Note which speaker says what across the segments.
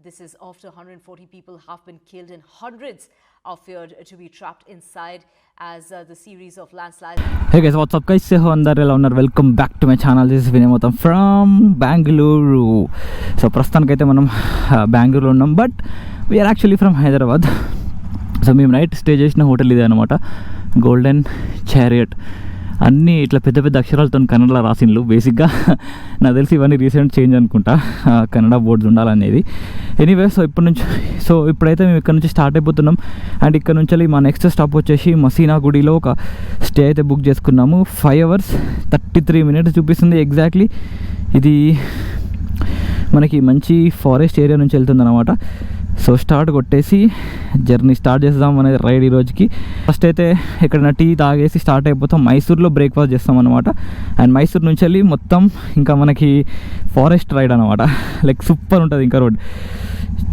Speaker 1: This is after 140 people have been killed and hundreds are feared to be trapped inside as the series of landslides.
Speaker 2: Hey guys, what's up guys? Welcome back to my channel. This is Vinay from Bangalore. So ప్రస్తుతానికైతే మనం బెంగళూరులో ఉన్నాం, but we are actually from Hyderabad. So మేము night stay చేసిన hotel ఇదే అనమాట, golden chariot. అన్నీ ఇట్లా పెద్ద పెద్ద అక్షరాలతో కన్నడలో రాసిండ్లు. బేసిక్గా నాకు తెలిసి ఇవన్నీ రీసెంట్ చేంజ్ అనుకుంటా, కన్నడ బోర్డ్స్ ఉండాలనేది. ఎనీవే, సో ఇప్పుడైతే మేము ఇక్కడ నుంచి స్టార్ట్ అయిపోతున్నాం. అండ్ ఇక్కడ నుంచి మా నెక్స్ట్ స్టాప్ వచ్చేసి మసీనా గుడిలో ఒక స్టే అయితే బుక్ చేసుకున్నాము. 5 hours 33 minutes చూపిస్తుంది ఎగ్జాక్ట్లీ. ఇది మనకి మంచి ఫారెస్ట్ ఏరియా నుంచి వెళ్తుంది అనమాట. సో స్టార్ట్ కొట్టేసి జర్నీ స్టార్ట్ చేద్దాం అనేది రైడ్ ఈ రోజుకి. ఫస్ట్ అయితే ఎక్కడైనా టీ తాగేసి స్టార్ట్ అయిపోతాం. మైసూర్లో బ్రేక్ఫాస్ట్ చేస్తాం అనమాట. అండ్ మైసూర్ నుంచి వెళ్ళి మొత్తం ఇంకా మనకి ఫారెస్ట్ రైడ్ అనమాట. లైక్ సూపర్ ఉంటుంది ఇంకా రోడ్.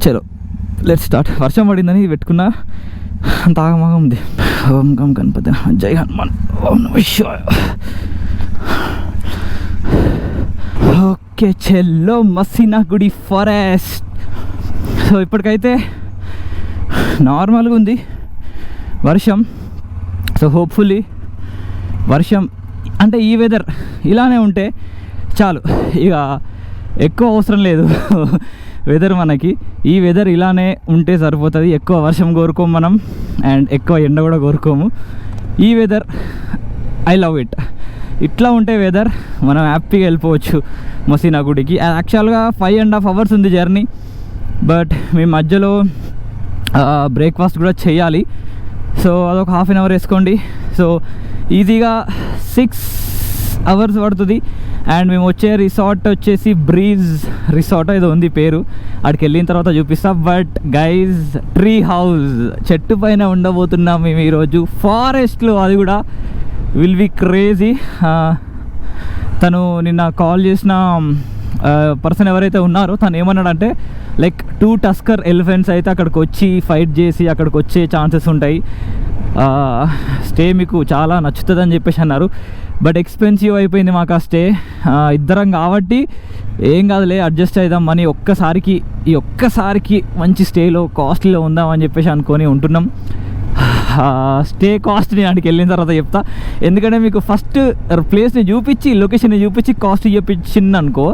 Speaker 2: చలో లెట్స్ స్టార్ట్. వర్షం పడిందని పెట్టుకున్నా, అంత ఆగమాగం ఉంది. ఓం గం గణపతి జై హనుమాన్ ఓం నమః శివాయ. ఓకే చెల్లో మసీనా గుడి ఫారెస్ట్. సో ఇప్పటికైతే నార్మల్గా ఉంది వర్షం. సో హోప్ఫుల్లీ వర్షం అంటే ఈ వెదర్ ఇలానే ఉంటే చాలు, ఇక ఎక్కువ అవసరం లేదు వెదర్ మనకి. ఈ వెదర్ ఇలానే ఉంటే సరిపోతుంది. ఎక్కువ వర్షం కోరుకోము మనం, అండ్ ఎక్కువ ఎండ కూడా కోరుకోము. ఈ వెదర్ ఐ లవ్ ఇట్. ఇట్లా ఉంటే వెదర్ మనం హ్యాపీగా వెళ్ళిపోవచ్చు మసీనా గుడికి. యాక్చువల్గా 5.5 hours ఉంది జర్నీ, బట్ మేము మధ్యలో బ్రేక్ఫాస్ట్ కూడా చేయాలి. సో అదొక 1/2 hour వేసుకోండి. సో ఈజీగా 6 hours పడుతుంది. అండ్ మేము వచ్చే రిసార్ట్ వచ్చేసి బ్రీజ్ రిసార్ట్ ఏదో ఉంది పేరు, అక్కడికి వెళ్ళిన తర్వాత చూపిస్తా. బట్ గైజ్, ట్రీ హౌస్, చెట్టు పైన ఉండబోతున్నాం మేము ఈరోజు ఫారెస్ట్లో. అది కూడా విల్ బి క్రేజీ. తను నిన్న కాల్ చేసిన పర్సన్ ఎవరైతే ఉన్నారో తను ఏమన్నాడంటే, లైక్ 2 tusker elephants అయితే అక్కడికి వచ్చి ఫైట్ చేసి అక్కడికి వచ్చే ఛాన్సెస్ ఉంటాయి, స్టే మీకు చాలా నచ్చుతుంది అని చెప్పేసి అన్నారు. బట్ ఎక్స్పెన్సివ్ అయిపోయింది మాకు ఆ స్టే. ఇద్దరం కాబట్టి ఏం కాదులే, అడ్జస్ట్ అవుదాం మనీ. ఈ ఒక్కసారికి మంచి స్టేలో కాస్ట్లీలో ఉందామని చెప్పేసి అనుకొని ఉంటున్నాం. స్టే కాస్ట్ నేను అక్కడికి వెళ్ళిన తర్వాత చెప్తా. ఎందుకంటే మీకు ఫస్ట్ ప్లేస్ని చూపించి లొకేషన్ని చూపించి కాస్ట్ చెప్పించింది అనుకో,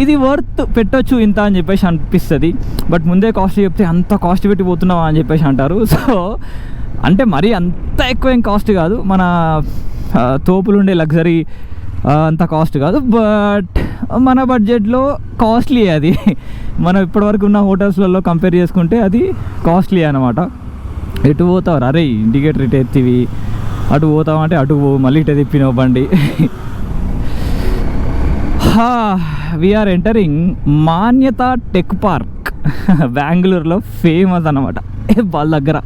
Speaker 2: ఇది వర్త్ పెట్టొచ్చు ఇంత అని చెప్పేసి అనిపిస్తుంది. బట్ ముందే కాస్ట్ చెప్తే అంత కాస్ట్ పెట్టి పోతున్నావా అని చెప్పేసి అంటారు. సో అంటే మరీ అంత ఎక్కువ ఏం కాస్ట్ కాదు, మన తోపులుండే లగ్జరీ అంత కాస్ట్ కాదు, బట్ మన బడ్జెట్లో కాస్ట్లీ. అది మనం ఇప్పటివరకు ఉన్న హోటల్స్లలో కంపేర్ చేసుకుంటే అది కాస్ట్లీ అనమాట. ఎటు పోతావు అరే, ఇండికేటర్ ఇటు ఎత్తివి, అటు పోతామంటే అటు పోవు, మళ్ళీ ఇటు తిప్పినావు బండి. వీఆర్ ఎంటరింగ్ మాన్యత టెక్ పార్క్, బెంగళూరులో ఫేమస్ అన్నమాట వాళ్ళ దగ్గర.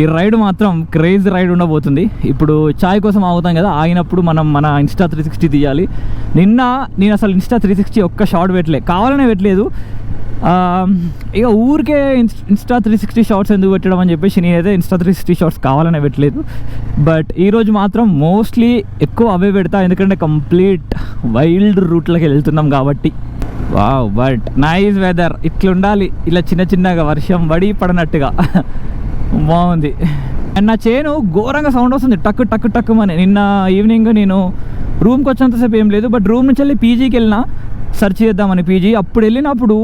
Speaker 2: ఈ రైడ్ మాత్రం క్రేజీ రైడ్ ఉండబోతుంది. ఇప్పుడు చాయ్ కోసం ఆగుతాం కదా, ఆగినప్పుడు మనం మన ఇన్స్టా 360 తీయాలి. నేను అసలు ఇన్స్టా 360 ఒక్క షార్ట్ కావాలనే పెట్టలేదు. ఇక ఊరికే ఇన్స్టా 360 షార్ట్స్ ఎందుకు పెట్టడం అని చెప్పేసి నేనైతే ఇన్స్టా 360 షార్ట్స్ కావాలనే పెట్టలేదు. బట్ ఈరోజు మాత్రం మోస్ట్లీ ఎక్కువ అవే పెడతా, ఎందుకంటే కంప్లీట్ వైల్డ్ రూట్లోకి వెళ్తున్నాం కాబట్టి. Wow, but nice weather. ఇట్లుండాలి, ఇలా చిన్నగా వర్షం పడినట్టుగా బాగుంది. అండ్ నా చేను ఘోరంగా సౌండ్ వస్తుంది, టక్కు అని. నిన్న ఈవినింగ్ నేను రూమ్కి వచ్చేంతసేపు ఏం లేదు, బట్ రూమ్ నుంచి వెళ్ళి పీజీకి వెళ్ళినా సెర్చ్ చేద్దామని పీజీ. అప్పుడు వెళ్ళినప్పుడు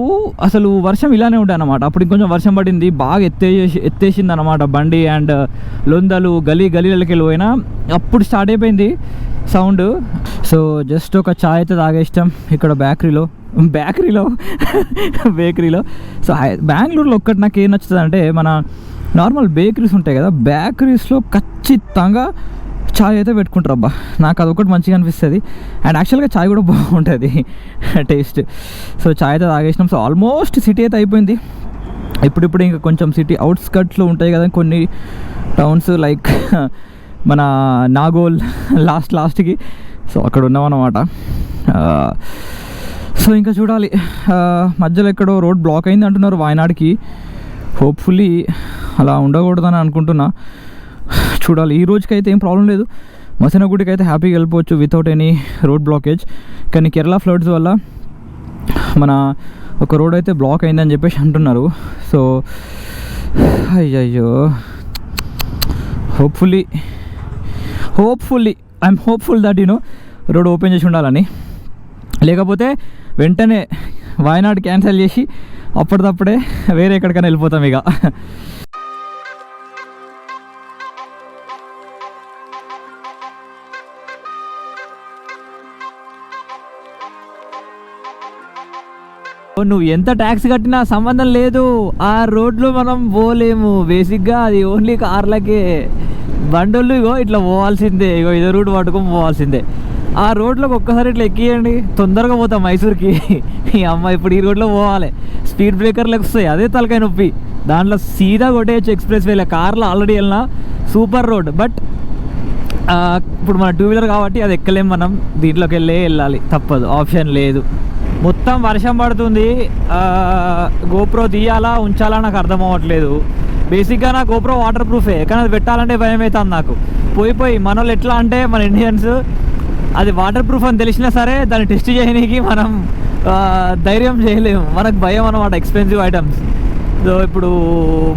Speaker 2: అసలు వర్షం ఇలానే ఉండే అనమాట. అప్పుడు ఇంకొంచెం వర్షం పడింది, బాగా ఎత్తేసింది అనమాట బండి. అండ్ లొందలు గలీలకి వెళ్ళిపోయినా అప్పుడు స్టార్ట్ అయిపోయింది సౌండ్. సో జస్ట్ ఒక చాయ్ అయితే తాగేస్తాం ఇక్కడ బేకరీలో. సో బెంగళూరులో ఒక్కటి నాకు ఏం నచ్చుతుంది అంటే, మన నార్మల్ బేకరీస్ ఉంటాయి కదా, బేకరీస్లో ఖచ్చితంగా చాయ్ అయితే పెట్టుకుంటారు. అబ్బా, నాకు అదొకటి మంచిగా అనిపిస్తుంది. అండ్ యాక్చువల్గా చాయ్ కూడా బాగుంటుంది టేస్ట్. సో చాయ్ అయితే తాగేసినాం. సో ఆల్మోస్ట్ సిటీ అయితే అయిపోయింది. ఇప్పుడు ఇంకా కొంచెం సిటీ అవుట్స్కట్స్లో ఉంటాయి కదా కొన్ని టౌన్స్, లైక్ మన నాగోల్ లాస్ట్కి. సో అక్కడ ఉన్నామన్నమాట. సో ఇంకా చూడాలి, మధ్యలో ఎక్కడో రోడ్ బ్లాక్ అయింది అంటున్నారు వాయనాడ్కి. హోప్ఫుల్లీ అలా ఉండకూడదని అనుకుంటున్నా. చూడాలి. ఈ రోజుకైతే ఏం ప్రాబ్లం లేదు, మసీనా గుడికి అయితే హ్యాపీగా వెళ్ళిపోవచ్చు వితౌట్ ఎనీ రోడ్ బ్లాకేజ్. కానీ కేరళ ఫ్లడ్స్ వల్ల మన ఒక రోడ్ అయితే బ్లాక్ అయిందని చెప్పేసి అంటున్నారు. సో అయ్యయ్యో, hopefully I'm hopeful that road open చేసి ఉండాలని. లేకపోతే వెంటనే వాయనాడ్ క్యాన్సిల్ చేసి అప్పటిదప్పుడే వేరే ఎక్కడికైనా వెళ్ళిపోతాం ఇక. నువ్వు ఎంత ట్యాక్స్ కట్టినా సంబంధం లేదు, ఆ రోడ్లో మనం పోలేము. బేసిక్గా అది ఓన్లీ కార్లకే. బండోళ్ళు ఇగో ఇట్లా పోవాల్సిందే, ఇగో ఇదే రూట్ పట్టుకొని పోవాల్సిందే. ఆ రోడ్లోకి ఒక్కసారి ఇట్లా ఎక్కియండి, తొందరగా పోతాం మైసూర్కి. ఈ అమ్మ ఇప్పుడు ఈ రోడ్లో పోవాలి, స్పీడ్ బ్రేకర్లకు వస్తాయి, అదే తలకాయ నొప్పి. దాంట్లో సీదా కొట్టేయచ్చు ఎక్స్ప్రెస్ వేలో. కార్లో ఆల్రెడీ వెళ్ళినా సూపర్ రోడ్, బట్ ఇప్పుడు మన 2 వీలర్ కాబట్టి అది ఎక్కలేం. మనం దీంట్లోకి వెళ్ళాలి, తప్పదు, ఆప్షన్ లేదు. మొత్తం వర్షం పడుతుంది. గోప్రో తీయాలా ఉంచాలా నాకు అర్థం అవ్వట్లేదు. బేసిక్గా నా గోప్రో వాటర్ ప్రూఫే, కానీ అది పెట్టాలంటే భయం అవుతుంది నాకు. పోయి మన వాళ్ళు ఎట్లా అంటే, మన ఇండియన్స్ అది వాటర్ ప్రూఫ్ అని తెలిసినా సరే దాన్ని టెస్ట్ చేయడానికి మనం ధైర్యం చేయలేము. మనకు భయం అన్నమాట, ఎక్స్పెన్సివ్ ఐటమ్స్. సో ఇప్పుడు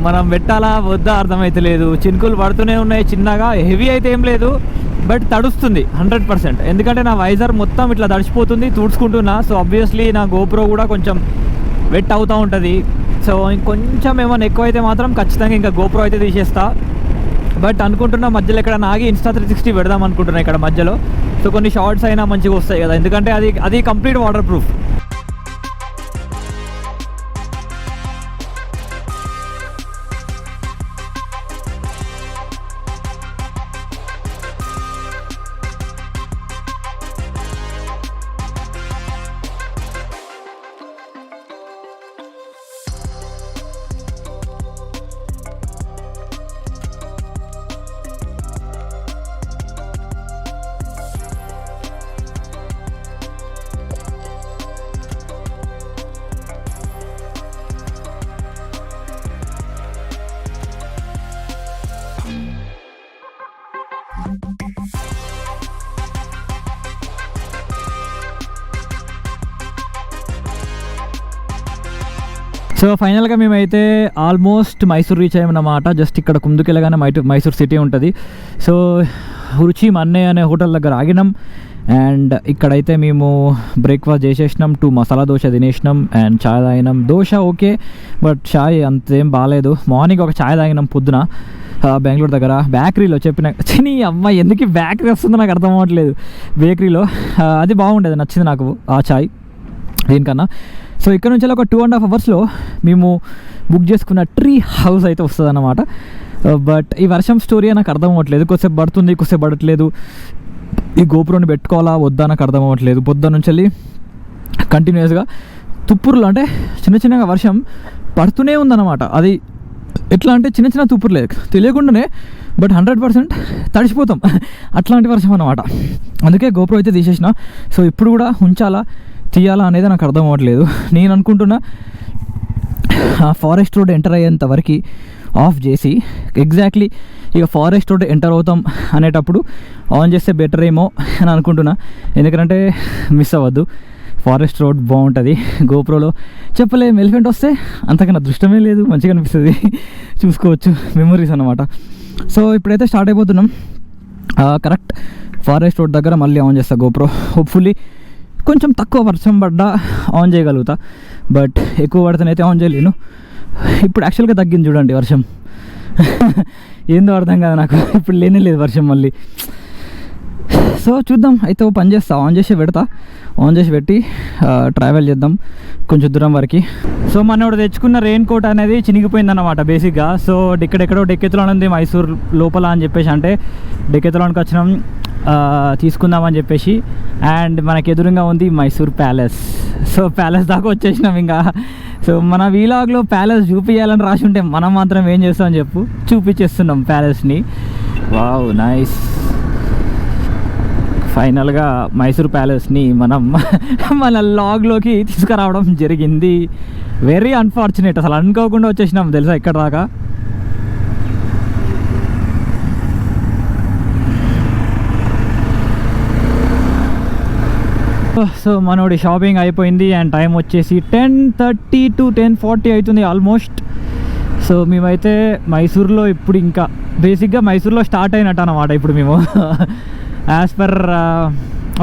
Speaker 2: మనం పెట్టాలా వద్దా అర్థమవుతలేదు. చినుకులు పడుతూనే ఉన్నాయి, చిన్నగా, హెవీ అయితే ఏం లేదు, బట్ తడుస్తుంది 100%. ఎందుకంటే నా వైజర్ మొత్తం ఇట్లా తడిచిపోతుంది, తుడుచుకుంటున్నా. సో ఆబ్వియస్లీ నా గోప్రో కూడా కొంచెం వెట్ అవుతూ ఉంటుంది. సో ఇంకొంచెం ఏమైనా ఎక్కువ అయితే మాత్రం ఖచ్చితంగా ఇంకా గోప్రో అయితే తీసేస్తా. బట్ అనుకుంటున్నా మధ్యలో ఎక్కడ నాగి ఇన్స్టా 360 పెడదాం అనుకుంటున్నా ఇక్కడ మధ్యలో. సో కొన్ని షార్ట్స్ అయినా మంచిగా వస్తాయి కదా, ఎందుకంటే అది కంప్లీట్ వాటర్ ప్రూఫ్. సో ఫైనల్గా మేమైతే ఆల్మోస్ట్ మైసూర్ రీచ్ అయ్యామన్నమాట. జస్ట్ ఇక్కడ ముందుకెళ్ళగానే మైసూర్ సిటీ ఉంటుంది. సో రుచి మన్నయ్య అనే హోటల్ దగ్గర ఆగినాం. అండ్ ఇక్కడైతే మేము బ్రేక్ఫాస్ట్ చేసేసినాం, 2 మసాలా దోశ తినేసినాం అండ్ ఛాయ్ తాగినాం. దోశ ఓకే, బట్ ఛాయ్ అంతేం బాగాలేదు. మార్నింగ్ ఒక ఛాయ్ తాగినాం పొద్దున బెంగళూరు దగ్గర బేకరీలో. చెప్పిన చిని అమ్మాయి ఎందుకు బేకరీ వస్తుందో నాకు అర్థం అవ్వట్లేదు. బేకరీలో అది బాగుండేది, నచ్చింది నాకు ఆ ఛాయ్ దీనికన్నా. సో ఇక్కడ నుంచి ఒక 2.5 అవర్స్లో మేము బుక్ చేసుకున్న ట్రీ హౌస్ అయితే వస్తుంది అన్నమాట. బట్ ఈ వర్షం స్టోరీ నాకు అర్థం అవ్వట్లేదు. కొద్దిసేపు పడుతుంది, కొద్దిసేపు పడట్లేదు. ఈ గోప్రోని పెట్టుకోవాలా వద్దా నాకు అర్థం అవ్వట్లేదు. పొద్దున్న నుంచి వెళ్ళి కంటిన్యూస్గా తుప్పుర్లు, అంటే చిన్న చిన్నగా వర్షం పడుతూనే ఉందన్నమాట. అది ఎట్లా అంటే చిన్న చిన్న తుప్పుర్లే, తెలియకుండానే, బట్ 100% తడిసిపోతాం, అట్లాంటి వర్షం అన్నమాట. అందుకే గోప్రో అయితే తీసేసిన. సో ఇప్పుడు కూడా ఉంచాలా తీయాలా అనేది నాకు అర్థం అవ్వట్లేదు. నేను అనుకుంటున్నా ఫారెస్ట్ రోడ్ ఎంటర్ అయ్యేంత వరకు ఆఫ్ చేసి ఎగ్జాక్ట్లీ ఇక ఫారెస్ట్ రోడ్ ఎంటర్ అవుతాం అనేటప్పుడు ఆన్ చేస్తే బెటర్ ఏమో అని అనుకుంటున్నా. ఎందుకంటే మిస్ అవ్వద్దు, ఫారెస్ట్ రోడ్ బాగుంటుంది. గోప్రోలో చెప్పలేం, ఎలిఫెంట్ వస్తే అంతకన్నా అదృష్టమే లేదు, మంచిగా అనిపిస్తుంది, చూసుకోవచ్చు, మెమరీస్ అన్నమాట. సో ఇప్పుడైతే స్టార్ట్ అయిపోతున్నాం. కరెక్ట్ ఫారెస్ట్ రోడ్ దగ్గర మళ్ళీ ఆన్ చేస్తా గోప్రో. హోప్ఫుల్లీ కొంచెం తక్కువ వర్షం పడ్డా ఆన్ చేయగలుగుతా, బట్ ఎక్కువ పడితేనైతే ఆన్ చేయలేను. ఇప్పుడు యాక్చువల్గా తగ్గింది చూడండి వర్షం. ఏందో అర్థం కాదు నాకు, ఇప్పుడు లేనే లేదు వర్షం మళ్ళీ. సో చూద్దాం, అయితే ఓ పని చేస్తా, ఆన్ చేసి పెట్టి ట్రావెల్ చేద్దాం కొంచెం దూరం వరకు. సో మనోడు తెచ్చుకున్న రెయిన్ కోట్ అనేది చినిగిపోయిందన్నమాట బేసిక్గా. సో ఇక్కడెక్కడో డెక్కెత్లాన్ ఉంది మైసూర్ లోపల అని చెప్పేసి, అంటే డెక్కెత్లాన్కి వచ్చినాం తీసుకుందామని చెప్పేసి. అండ్ మనకు ఎదురుగా ఉంది మైసూర్ ప్యాలెస్. సో ప్యాలెస్ దాకా వచ్చేసినాం ఇంకా. సో మన వీలాగ్లో ప్యాలెస్ చూపించాలని రాసి ఉంటే మనం మాత్రం ఏం చేస్తామని చెప్పు, చూపించేస్తున్నాం ప్యాలెస్ని. Wow nice. ఫైనల్గా మైసూర్ ప్యాలెస్ని మనం మన లాగ్లోకి తీసుకురావడం జరిగింది. వెరీ అన్ఫార్చునేట్, అసలు అనుకోకుండా వచ్చేసినాం తెలుసా ఇక్కడ దాకా. సో మనోడి షాపింగ్ అయిపోయింది అండ్ టైం వచ్చేసి 10:30 to 10:40 అవుతుంది ఆల్మోస్ట్. సో మేమైతే మైసూర్లో ఇప్పుడు ఇంకా బేసిక్గా మైసూర్లో స్టార్ట్ అయినట్టు అన్నమాట ఇప్పుడు మేము. యాజ్ పర్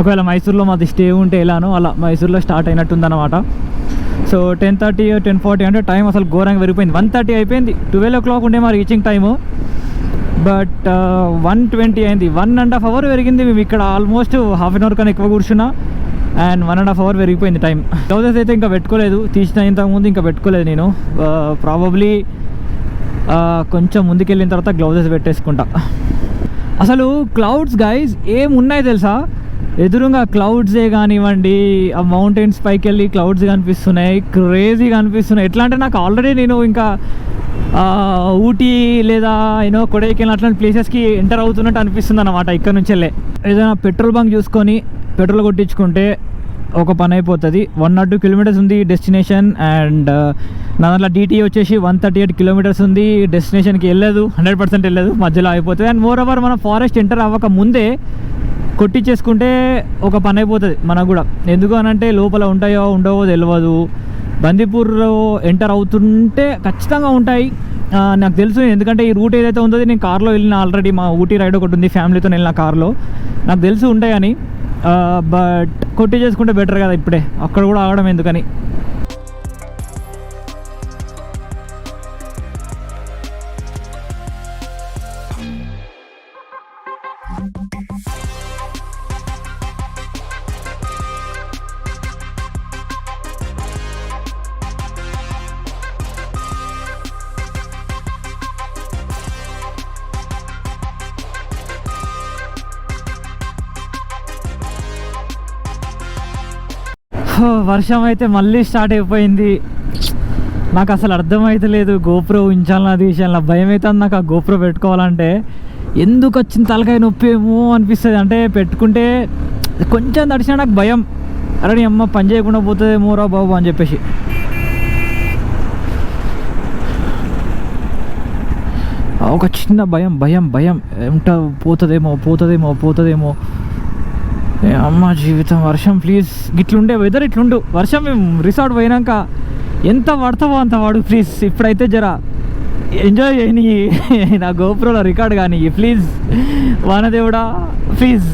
Speaker 2: ఒకవేళ మైసూర్లో మాది స్టే ఉంటే ఎలానో అలా మైసూర్లో స్టార్ట్ అయినట్టుందన్నమాట. సో 10:30 10:40 అంటే టైం అసలు ఘోరంగా పెరిగిపోయింది. 1:30 అయిపోయింది. 12 o'clock ఉండే మా రీచింగ్ టైము, బట్ 1:20 అయింది. 1.5 hours పెరిగింది. మేము ఇక్కడ ఆల్మోస్ట్ హాఫ్ అన్ అవర్ కన్నా ఎక్కువ కూర్చున్నా అండ్ 1.5 hours పెరిగిపోయింది టైం. గ్లౌజెస్ అయితే ఇంకా పెట్టుకోలేదు, తీసిన ఇంతకుముందు ఇంకా పెట్టుకోలేదు నేను. ప్రాబబ్లీ కొంచెం ముందుకెళ్ళిన తర్వాత గ్లౌజెస్ పెట్టేసుకుంటా. అసలు క్లౌడ్స్ గైజ్ ఏమున్నాయి తెలుసా, ఎదురుగా క్లౌడ్సే కానివ్వండి, ఆ మౌంటైన్స్ పైకి వెళ్ళి క్లౌడ్స్ కనిపిస్తున్నాయి, క్రేజీగా అనిపిస్తున్నాయి. ఎట్లా అంటే నాకు ఆల్రెడీ నేను ఇంకా ఊటీ లేదా కొడైకెనాల్ అట్లాంటి ప్లేసెస్కి ఎంటర్ అవుతున్నట్టు అనిపిస్తుంది అన్నమాట. ఇక్కడ నుంచి వెళ్ళే ఏదైనా పెట్రోల్ బంక్ చూసుకొని పెట్రోల్ కొట్టించుకుంటే ఒక పని అయిపోతుంది. 102 kilometers ఉంది డెస్టినేషన్ అండ్ నా దాంట్లో DT వచ్చేసి 138 kilometers ఉంది. డెస్టినేషన్కి వెళ్ళదు, 100% వెళ్ళదు, మధ్యలో అయిపోతుంది. అండ్ మోర్ ఓవర్ మనం ఫారెస్ట్ ఎంటర్ అవ్వక ముందే కొట్టించేసుకుంటే ఒక పని అయిపోతుంది మనకు కూడా. ఎందుకు అనంటే లోపల ఉంటాయో ఉండవో తెలియదు. బందీపూర్లో ఎంటర్ అవుతుంటే ఖచ్చితంగా ఉంటాయి, నాకు తెలుసు. ఎందుకంటే ఈ రూట్ ఏదైతే ఉందో నేను కార్లో వెళ్ళిన ఆల్రెడీ. మా ఊటీ రైడ్ ఒకటి ఉంది, ఫ్యామిలీతో వెళ్ళిన కార్లో, నాకు తెలుసు ఉంటాయని. బట్ కొట్టి చేసుకుంటే బెటర్ కదా ఇప్పుడే, అక్కడ కూడా ఆగడం ఎందుకని. వర్షం అయితే మళ్ళీ స్టార్ట్ అయిపోయింది. నాకు అసలు అర్థమైతలేదు గోప్రో ఉంచాలన్నా తీసేయాలన్నా భయం అవుతుంది నాకు. ఆ గోప్రో పెట్టుకోవాలంటే ఎందుకు వచ్చిన తలకాయ నొప్పి ఏమో అనిపిస్తుంది. అంటే పెట్టుకుంటే కొంచెం తడిచినా నాకు భయం, అరే నీ అమ్మ పని చేయకుండా పోతుందేమో రా బాబు అని చెప్పేసి. ఒక చిన్న భయం భయం భయం ఏమిటో పోతుందేమో అమ్మ జీవితం. వర్షం ప్లీజ్, ఇట్లుండే వెదర్ ఇట్లుండు. వర్షం మేము రిసార్ట్ పోయినాక ఎంత పడతావో అంత వాడు ప్లీజ్. ఇప్పుడైతే జరా ఎంజాయ్ చేయని నా గోప్రోలో రికార్డ్ కానీ ప్లీజ్ వానదేవుడా ప్లీజ్.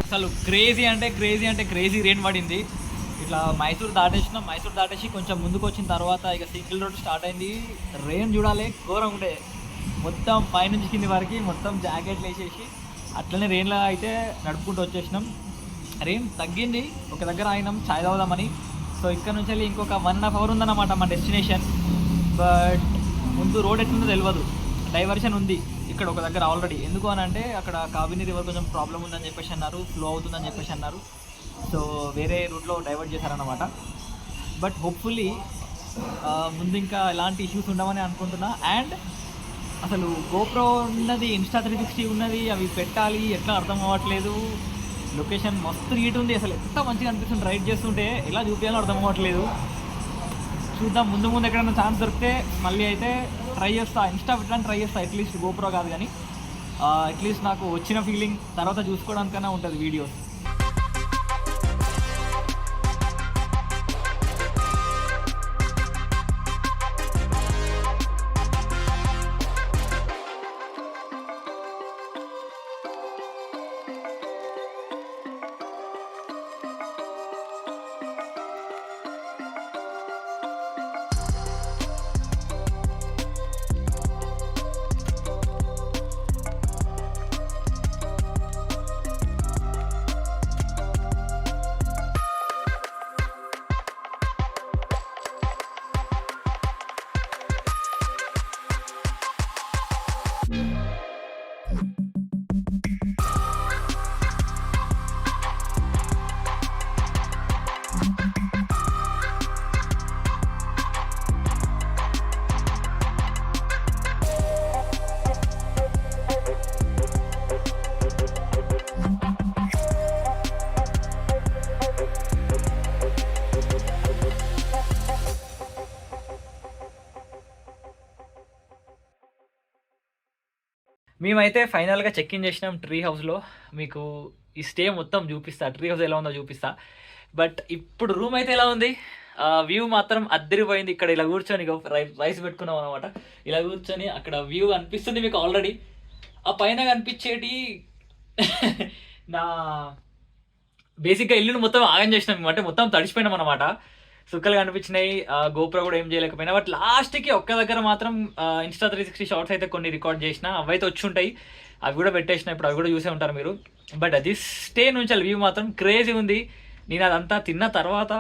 Speaker 2: అసలు క్రేజీ అంటే క్రేజీ రెయిన్ పడింది. ఇట్లా మైసూర్ దాటేసి కొంచెం ముందుకు వచ్చిన తర్వాత ఇక సింగిల్ రోడ్ స్టార్ట్ అయింది. రెయిన్ చూడాలి, ఘోరం ఉండే. మొత్తం పైనుంచి కింది వరకు మొత్తం జాకెట్లు వేసేసి అట్లనే రెయిన్లో అయితే నడుపుకుంటూ వచ్చేసినాం. రెయిన్ తగ్గింది, ఒక దగ్గర ఆగినాం చాయ్ తాగుదామని. సో ఇక్కడ నుంచి వెళ్ళి ఇంకొక 1.5 hours ఉందన్నమాట మా డెస్టినేషన్. బట్ ముందు రోడ్ ఎట్లుందో తెలియదు, డైవర్షన్ ఉంది ఇక్కడ ఒక దగ్గర ఆల్రెడీ. ఎందుకు అని అంటే అక్కడ కావేరీ రివర్ కొంచెం ప్రాబ్లం ఉందని చెప్పేసి అన్నారు, ఫ్లో అవుతుందని చెప్పేసి అన్నారు. సో వేరే రూట్లో డైవర్ట్ చేశారన్నమాట. బట్ హోప్ఫుల్లీ ముందు ఇంకా ఎలాంటి ఇష్యూస్ ఉండవని అనుకుంటున్నా. అండ్ అసలు గోప్రో ఉన్నది, ఇన్స్టా 360 ఉన్నది, అవి పెట్టాలి ఎట్లా అర్థం అవ్వట్లేదు. లొకేషన్ మస్తు నీట్ ఉంది, అసలు ఎంత మంచిగా అనిపిస్తుంది రైడ్ చేస్తుంటే. ఎలా చూపించాలో అర్థం అవ్వట్లేదు. చూద్దాం ముందు ఎక్కడైనా ఛాన్స్ దొరికితే మళ్ళీ అయితే ట్రై చేస్తా. ఇన్స్టా పెట్టడానికి ట్రై చేస్తా, అట్లీస్ట్ గోప్రో కాదు కానీ అట్లీస్ట్ నాకు వచ్చిన ఫీలింగ్ తర్వాత చూసుకోవడానికైనా ఉంటుంది వీడియోస్. మేమైతే ఫైనల్గా చెక్ ఇన్ చేసినాం ట్రీ హౌస్లో. మీకు
Speaker 3: ఈ స్టే మొత్తం చూపిస్తా, ట్రీ హౌస్ ఎలా ఉందో చూపిస్తా. బట్ ఇప్పుడు రూమ్ అయితే ఎలా ఉంది, వ్యూ మాత్రం అద్దరిపోయింది. ఇక్కడ ఇలా కూర్చొని రైస్ పెట్టుకున్నాం అనమాట. ఇలా కూర్చొని అక్కడ వ్యూ అనిపిస్తుంది మీకు ఆల్రెడీ. ఆ పైన కనిపించేటి నా బేసిక్గా ఇల్లుని మొత్తం ఆగం చేసినాం, అంటే మొత్తం తడిచిపోయినాం అనమాట. సుక్కలు కనిపించినాయి, గోప్రో కూడా ఏం చేయలేకపోయినా. బట్ లాస్ట్కి ఒక్క దగ్గర మాత్రం ఇన్స్టా 360 షార్ట్స్ అయితే కొన్ని రికార్డ్ చేసిన, అవైతే వచ్చి ఉంటాయి, అవి కూడా పెట్టేసిన, ఇప్పుడు అవి కూడా చూసే ఉంటారు మీరు. బట్ అది స్టే నుంచి వ్యూ మాత్రం క్రేజీ ఉంది. నేను అదంతా తిన్న తర్వాత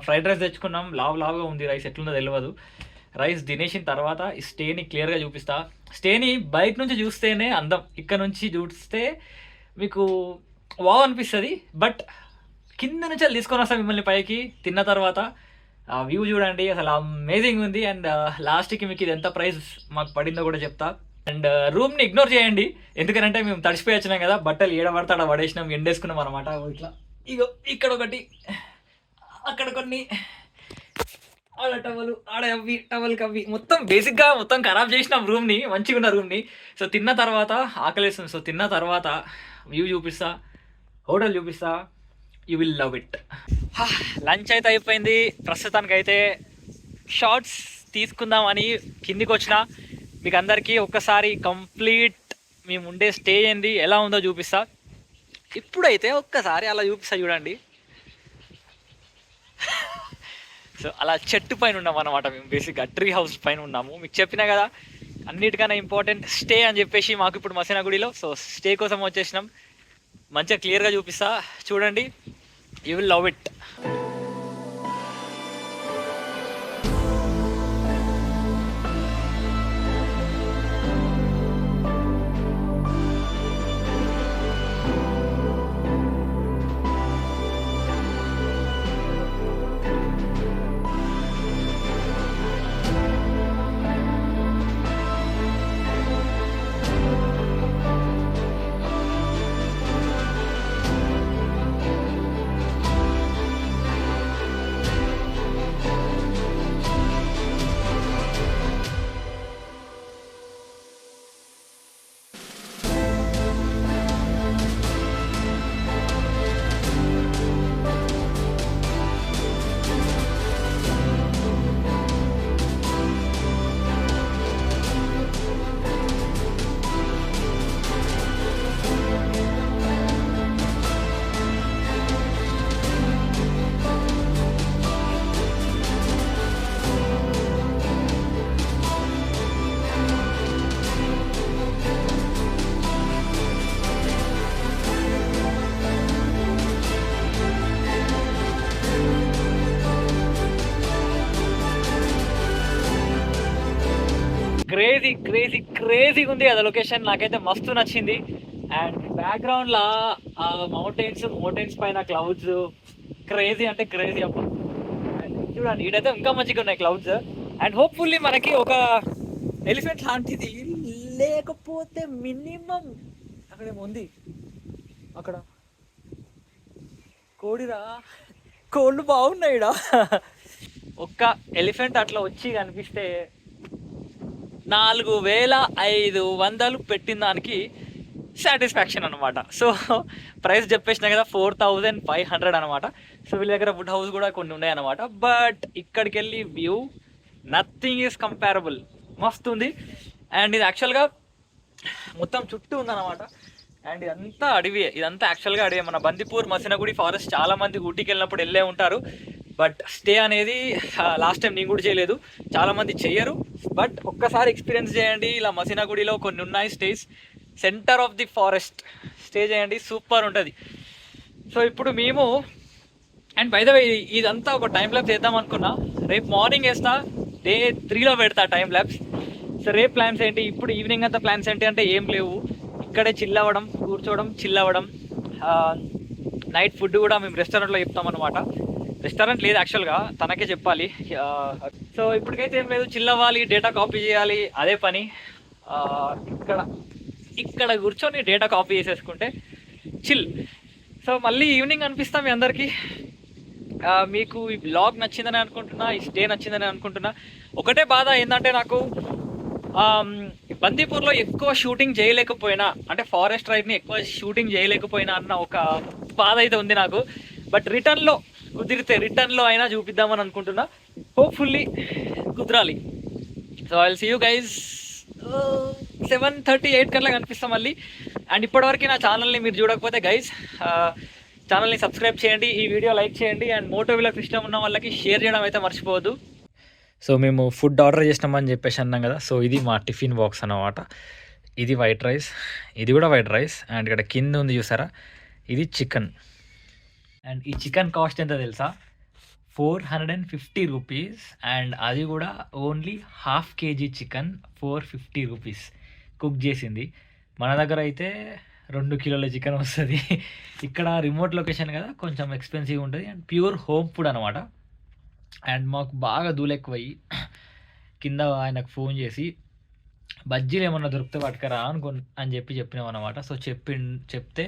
Speaker 3: ఫ్రైడ్ రైస్ తెచ్చుకున్నాం, లావుగా ఉంది రైస్, ఎట్లుందో తెలియదు. రైస్ తినేసిన తర్వాత ఈ స్టేని క్లియర్గా చూపిస్తా. స్టేని బయట నుంచి చూస్తేనే అందం, ఇక్కడ నుంచి చూస్తే మీకు వావ్ అనిపిస్తుంది. బట్ కింద నుంచి తీసుకొని వస్తాం మిమ్మల్ని పైకి తిన్న తర్వాత. ఆ వ్యూ చూడండి, అసలు అమేజింగ్ ఉంది. అండ్ లాస్ట్కి మీకు ఇది ఎంత ప్రైస్ మాకు పడిందో కూడా చెప్తా. అండ్ రూమ్ని ఇగ్నోర్ చేయండి, ఎందుకంటే మేము తడిసిపోయి వచ్చినాం కదా, బట్టలు ఏడబడతా ఆడ పడేసినాం, ఎండేసుకున్నాం అనమాట. ఇట్లా ఇగో ఇక్కడ ఒకటి, అక్కడ కొన్ని, ఆడ టవలు, ఆడ అవి టవల్కి అవి, మొత్తం బేసిక్గా మొత్తం ఖరాబ్ చేసినాం రూమ్ని, మంచిగా ఉన్న రూమ్ని. సో తిన్న తర్వాత ఆకలేస్తుంది, సో తిన్న తర్వాత వ్యూ చూపిస్తా, హోటల్ చూపిస్తా, you will love it. Lunch అయితే అయిపోయింది, ప్రస్తుతానికి అయితే షార్ట్స్ తీసుకుందామని కిందికి వచ్చిన. మీకు అందరికీ ఒక్కసారి కంప్లీట్ మేము ఉండే స్టే ఏంది ఎలా ఉందో చూపిస్తా. ఇప్పుడైతే ఒక్కసారి అలా చూపిస్తా చూడండి. సో అలా చెట్టు పైన ఉన్నాం అనమాట మేము, బేసిక్గా ట్రీ హౌస్ పైన ఉన్నాము. మీకు చెప్పినా కదా అన్నిటికన్నా ఇంపార్టెంట్ స్టే అని చెప్పేసి మాకు ఇప్పుడు మసీనాగుడిలో. సో స్టే కోసం వచ్చేసినాం, మంచిగా క్లియర్గా చూపిస్తా చూడండి, you will love it. Crazy ఉంది అది లొకేషన్, నాకైతే మస్తు నచ్చింది. అండ్ బ్యాక్గ్రౌండ్లో ఆ మౌంటైన్స్ పైన క్లౌడ్స్, క్రేజీ అంటే క్రేజీ అప్ప. అండ్ చూడండి ఇడైతే ఇంకా మంచిగా ఉన్నాయి క్లౌడ్స్. అండ్ హోప్ఫుల్లీ మనకి ఒక ఎలిఫెంట్ లాంటిది, లేకపోతే మినిమం అక్కడేముంది, అక్కడ కోళ్ళు బాగున్నాయి ఇడ. ఒక్క ఎలిఫెంట్ అట్లా వచ్చి కనిపిస్తే 4500 పెట్టిన దానికి సాటిస్ఫాక్షన్ అనమాట. సో ప్రైస్ చెప్పేసిన కదా 4500 అనమాట. సో వీళ్ళ దగ్గర వుడ్ హౌస్ కూడా కొన్ని ఉన్నాయి అనమాట. బట్ ఇక్కడికి వెళ్ళి వ్యూ నథింగ్ ఈజ్ కంపారబుల్, మస్తు ఉంది. అండ్ ఇది యాక్చువల్గా మొత్తం చుట్టూ ఉందన్నమాట. అండ్ ఇదంతా అడవి, ఇదంతా యాక్చువల్గా అడవి. మన బందిపూర్ మసీనాగుడి ఫారెస్ట్ చాలామంది ఊటీకి వెళ్ళినప్పుడు వెళ్ళే ఉంటారు. బట్ స్టే అనేది లాస్ట్ టైం నేను కూడా చేయలేదు, చాలామంది చెయ్యరు. బట్ ఒక్కసారి ఎక్స్పీరియన్స్ చేయండి. ఇలా మసీనాగుడిలో కొన్ని ఉన్నాయి stays, centre of the forest stay చేయండి, సూపర్ ఉంటుంది. సో ఇప్పుడు మేము, అండ్ బై ద వే ఇదంతా ఒక టైం ల్యాబ్స్ వేద్దాం అనుకున్నా, రేపు మార్నింగ్ వేస్తా, Day 3లో పెడతా టైం ల్యాబ్స్. సో రేపు ప్లాన్స్ ఏంటి, ఇప్పుడు ఈవినింగ్ అంతా ప్లాన్స్ ఏంటి అంటే ఏం లేవు, ఇక్కడే చిల్ అవ్వడం, కూర్చోవడం, చిల్ అవ్వడం. నైట్ ఫుడ్ కూడా మేము రెస్టారెంట్లో చెప్తామన్నమాట. రెస్టారెంట్ లేదు యాక్చువల్గా, తనకే చెప్పాలి. సో ఇప్పటికైతే ఏం లేదు, చిల్ అవ్వాలి, డేటా కాపీ చేయాలి, అదే పని. ఇక్కడ కూర్చొని డేటా కాపీ చేసేసుకుంటే చిల్. సో మళ్ళీ ఈవినింగ్ అనిపిస్తాం మీ అందరికీ. మీకు ఈ బ్లాగ్ నచ్చిందని అనుకుంటున్నా, ఈ స్టే నచ్చిందని అనుకుంటున్నా. ఒకటే బాధ ఏంటంటే నాకు బందీపూర్లో ఎక్కువ షూటింగ్ చేయలేకపోయినా, అంటే ఫారెస్ట్ రైడ్ని ఎక్కువ షూటింగ్ చేయలేకపోయినా అన్న ఒక బాధ అయితే ఉంది నాకు. బట్ రిటర్న్లో కుదిరితే రిటర్న్లో అయినా చూపిద్దామని అనుకుంటున్నా. హోప్ఫుల్లీ కుదరాలి. So I will see you guys 7:38 కల్లా కనిపిస్తాం మళ్ళీ. అండ్ ఇప్పటివరకు నా ఛానల్ని మీరు చూడకపోతే గైజ్ ఛానల్ని సబ్స్క్రైబ్ చేయండి, ఈ వీడియో లైక్ చేయండి, అండ్ మోటో వ్లాగ్స్ ఇష్టం ఉన్న వాళ్ళకి షేర్ చేయడం అయితే మర్చిపోవద్దు. సో మేము ఫుడ్ ఆర్డర్ చేసినామని చెప్పేసి అన్నాం కదా. సో ఇది మా టిఫిన్ బాక్స్ అన్నమాట. ఇది వైట్ రైస్, ఇది కూడా వైట్ రైస్, అండ్ ఇక్కడ కింద ఉంది చూసారా, ఇది చికెన్. అండ్ ఈ చికెన్ కాస్ట్ ఎంత తెలుసా, 450 రూపీస్. అండ్ అది కూడా only ½ kg chicken 450 rupees cook చేసింది. మన దగ్గర అయితే 2 కిలోల చికెన్ వస్తుంది. ఇక్కడ రిమోట్ లొకేషన్ కదా, కొంచెం ఎక్స్పెన్సివ్ ఉంటుంది. అండ్ ప్యూర్ హోమ్ ఫుడ్ అనమాట. అండ్ మాకు బాగా దూలెక్కువయ్యి కింద ఆయనకు ఫోన్ చేసి బజ్జీలు ఏమన్నా దొరికితే పట్టుకరా అని చెప్పినాం అనమాట. సో చెప్తే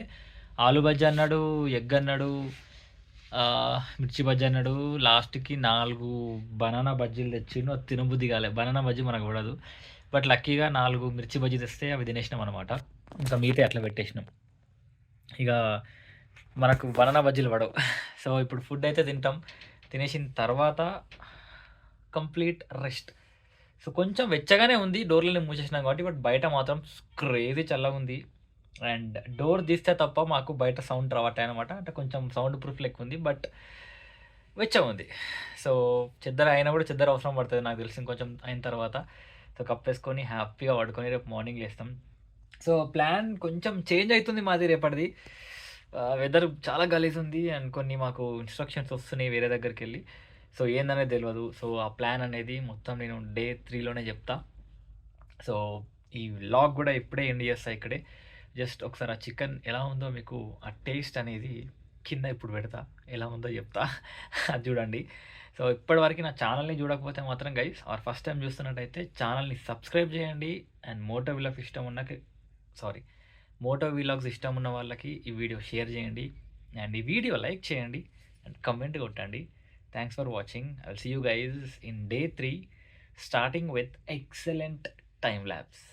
Speaker 3: ఆలు బజ్జీ అన్నాడు, ఎగ్ అన్నాడు, మిర్చి బజ్జీ అన్నాడు. లాస్ట్కి 4 బనానా బజ్జీలు తెచ్చిండు. అది తినబుద్ధి కాలే, బనానా బజ్జీ మనకు పడదు. బట్ లక్కీగా 4 మిర్చి బజ్జీ తెస్తే అవి తినేసినాం అనమాట. ఇంకా మిగతా అట్లా పెట్టేసినాం. ఇక మనకు బనానా బజ్జీలు పడవు. సో ఇప్పుడు ఫుడ్ అయితే తింటాం. తినేసిన తర్వాత కంప్లీట్ రెస్ట్. సో కొంచెం వెచ్చగానే ఉంది, డోర్లని మూసేసినాం కాబట్టి. బట్ బయట మాత్రం క్రేజీ చల్లగా ఉంది. అండ్ డోర్ తీస్తే తప్ప మాకు బయట సౌండ్ రావట్లే అనమాట. అంటే కొంచెం సౌండ్ ప్రూఫ్ లెక్క ఉంది, బట్ వెచ్చగా ఉంది. సో చెద్దర అయినా కూడా చెద్దర అవసరం పడుతుంది నాకు తెలిసి ఇంకొంచెం అయిన తర్వాత. సో కప్పేసుకొని హ్యాపీగా పడుకొని రేపు మార్నింగ్ లేస్తాం. సో ప్లాన్ కొంచెం చేంజ్ అవుతుంది మాది రేపటిది. వెదర్ చాలా గలీజ్ ఉంది అండ్ కొన్ని మాకు ఇన్స్ట్రక్షన్స్ వస్తున్నాయి వేరే దగ్గరికి వెళ్ళి. సో ఏందనేది తెలియదు. సో ఆ ప్లాన్ అనేది మొత్తం నేను Day 3లోనే చెప్తా. సో ఈ వ్లాగ్ కూడా ఇప్పుడే ఎండ్ చేస్తా ఇక్కడే. జస్ట్ ఒకసారి ఆ చికెన్ ఎలా ఉందో మీకు ఆ టేస్ట్ అనేది కింద ఇప్పుడు పెడతా, ఎలా ఉందో చెప్తా. అది చూడండి. సో ఇప్పటివరకు నా ఛానల్ని చూడకపోతే మాత్రం గైస్, ఆర్ ఫస్ట్ టైం చూస్తున్నట్టయితే ఛానల్ని సబ్స్క్రైబ్ చేయండి. అండ్ మోటో వ్లాగ్స్ ఇష్టం ఉన్న వాళ్ళకి ఈ వీడియో షేర్ చేయండి, అండ్ ఈ వీడియో లైక్ చేయండి, అండ్ కమెంట్ కొట్టండి. Thanks for watching. I will see you guys in Day 3 starting with excellent time lapse.